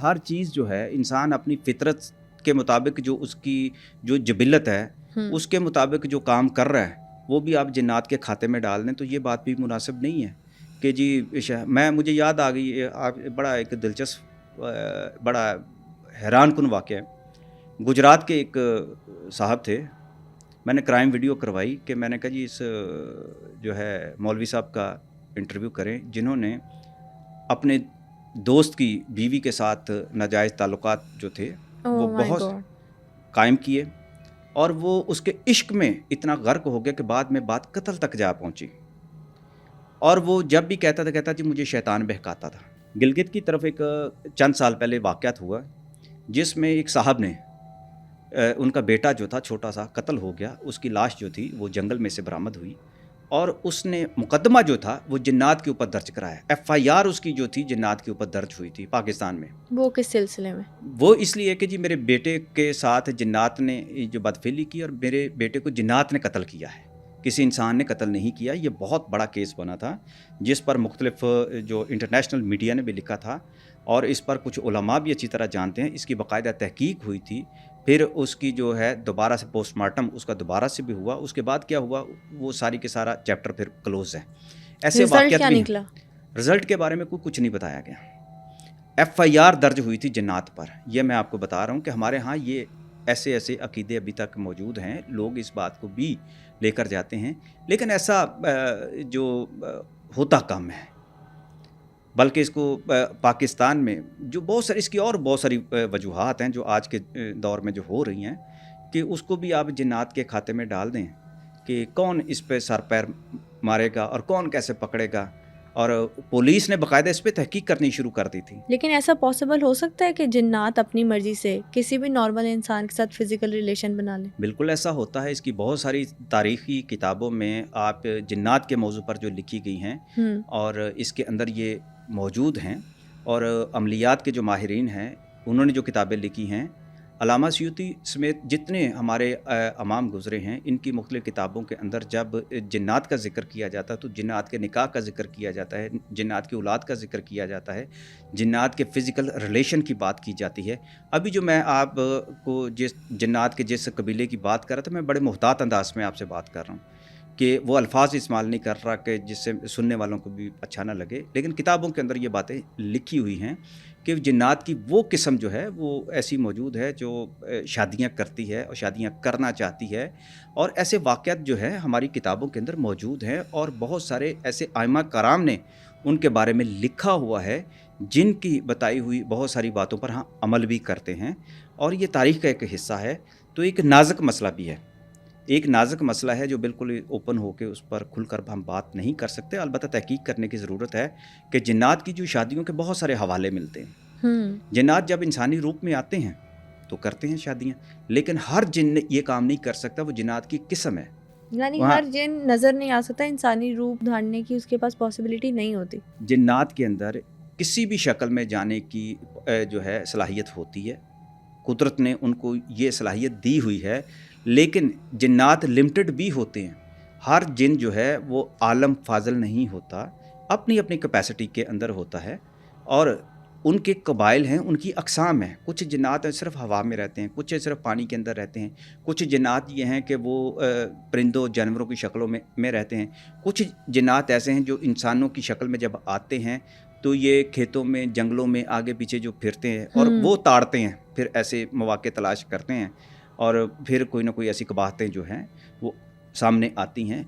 ہر چیز جو ہے انسان اپنی فطرت کے مطابق جو اس کی جو جبلت ہے اس کے مطابق جو کام کر رہا ہے وہ بھی آپ جنات کے کھاتے میں ڈال دیں تو یہ بات بھی مناسب نہیں ہے کہ جی مجھے یاد آ گئی آپ بڑا ایک دلچسپ بڑا حیران کن واقعہ ہے۔ گجرات کے ایک صاحب تھے، میں نے کرائم ویڈیو کروائی کہ میں نے کہا جی اس جو ہے مولوی صاحب کا انٹرویو کریں جنہوں نے اپنے دوست کی بیوی کے ساتھ ناجائز تعلقات جو تھے وہ بہت قائم کیے اور وہ اس کے عشق میں اتنا غرق ہو گیا کہ بعد میں بات قتل تک جا پہنچی، اور وہ جب بھی کہتا تھا جی مجھے شیطان بہکاتا تھا۔ گلگت کی طرف ایک چند سال پہلے واقعات ہوا جس میں ایک صاحب نے ان کا بیٹا جو تھا چھوٹا سا قتل ہو گیا، اس کی لاش جو تھی وہ جنگل میں سے برآمد ہوئی اور اس نے مقدمہ جو تھا وہ جنات کے اوپر درج کرایا۔ ایف آئی آر اس کی جو تھی جنات کے اوپر درج ہوئی تھی پاکستان میں۔ وہ کس سلسلے میں؟ وہ اس لیے کہ جی میرے بیٹے کے ساتھ جنات نے جو بدفعلی کی اور میرے بیٹے کو جنات نے قتل کیا ہے، کسی انسان نے قتل نہیں کیا۔ یہ بہت بڑا کیس بنا تھا جس پر مختلف جو انٹرنیشنل میڈیا نے بھی لکھا تھا اور اس پر کچھ علماء بھی اچھی طرح جانتے ہیں۔ اس کی باقاعدہ تحقیق ہوئی تھی، پھر اس کی جو ہے دوبارہ سے پوسٹ مارٹم اس کا دوبارہ سے بھی ہوا، اس کے بعد کیا ہوا وہ ساری کے سارا چیپٹر پھر کلوز ہے۔ ایسے واقعات بھی ہیں۔ رزلٹ کے بارے میں کچھ نہیں بتایا گیا۔ ایف آئی آر درج ہوئی تھی جنات پر۔ یہ میں آپ کو بتا رہا ہوں کہ ہمارے ہاں یہ ایسے عقیدے ابھی تک موجود ہیں، لوگ اس بات کو بھی لے کر جاتے ہیں، لیکن ایسا جو ہوتا کم ہے، بلکہ اس کو پاکستان میں جو بہت ساری اس کی اور بہت ساری وجوہات ہیں جو آج کے دور میں جو ہو رہی ہیں کہ اس کو بھی آپ جنات کے کھاتے میں ڈال دیں کہ کون اس پہ سر پیر مارے گا اور کون کیسے پکڑے گا، اور پولیس نے باقاعدہ اس پہ تحقیق کرنی شروع کر دی تھی۔ لیکن ایسا پاسبل ہو سکتا ہے کہ جنات اپنی مرضی سے کسی بھی نارمل انسان کے ساتھ فزیکل ریلیشن بنا لیں؟ بالکل ایسا ہوتا ہے۔ اس کی بہت ساری تاریخی کتابوں میں آپ جنات کے موضوع پر جو لکھی گئی ہیں اور اس کے اندر یہ موجود ہیں، اور عملیات کے جو ماہرین ہیں انہوں نے جو کتابیں لکھی ہیں، علامہ سیوطی سمیت جتنے ہمارے امام گزرے ہیں، ان کی مختلف کتابوں کے اندر جب جنات کا ذکر کیا جاتا ہے تو جنات کے نکاح کا ذکر کیا جاتا ہے، جنات کی اولاد کا ذکر کیا جاتا ہے، جنات کے فزیکل ریلیشن کی بات کی جاتی ہے۔ ابھی جو میں آپ کو جس جنات کے جس قبیلے کی بات کر رہا تھا، میں بڑے محتاط انداز میں آپ سے بات کر رہا ہوں کہ وہ الفاظ استعمال نہیں کر رہا کہ جس سے سننے والوں کو بھی اچھا نہ لگے، لیکن کتابوں کے اندر یہ باتیں لکھی ہوئی ہیں کہ جنات کی وہ قسم جو ہے وہ ایسی موجود ہے جو شادیاں کرتی ہے اور شادیاں کرنا چاہتی ہے، اور ایسے واقعات جو ہے ہماری کتابوں کے اندر موجود ہیں، اور بہت سارے ایسے ائمہ کرام نے ان کے بارے میں لکھا ہوا ہے جن کی بتائی ہوئی بہت ساری باتوں پر ہم عمل بھی کرتے ہیں، اور یہ تاریخ کا ایک حصہ ہے۔ تو ایک نازک مسئلہ بھی ہے، ایک نازک مسئلہ ہے جو بالکل اوپن ہو کے اس پر کھل کر ہم بات نہیں کر سکتے، البتہ تحقیق کرنے کی ضرورت ہے کہ جنات کی جو شادیوں کے بہت سارے حوالے ملتے ہیں۔ جنات جب انسانی روپ میں آتے ہیں تو کرتے ہیں شادیاں، لیکن ہر جن یہ کام نہیں کر سکتا، وہ جنات کی قسم ہے، یعنی ہر جن نظر نہیں آ سکتا، انسانی روپ دھارنے کی اس کے پاس پاسبلٹی نہیں ہوتی۔ جنات کے اندر کسی بھی شکل میں جانے کی جو ہے صلاحیت ہوتی ہے، قدرت نے ان کو یہ صلاحیت دی ہوئی ہے، لیکن جنات لمیٹڈ بھی ہوتے ہیں۔ ہر جن جو ہے وہ عالم فاضل نہیں ہوتا، اپنی اپنی کیپیسٹی کے اندر ہوتا ہے، اور ان کے قبائل ہیں، ان کی اقسام ہیں۔ کچھ جنات صرف ہوا میں رہتے ہیں، کچھ صرف پانی کے اندر رہتے ہیں، کچھ جنات یہ ہیں کہ وہ پرندوں جانوروں کی شکلوں میں رہتے ہیں، کچھ جنات ایسے ہیں جو انسانوں کی شکل میں جب آتے ہیں تو یہ کھیتوں میں جنگلوں میں آگے پیچھے جو پھرتے ہیں اور وہ تاڑتے ہیں، پھر ایسے مواقع تلاش کرتے ہیں، اور پھر کوئی نہ کوئی ایسی قباحتیں جو ہیں وہ سامنے آتی ہیں۔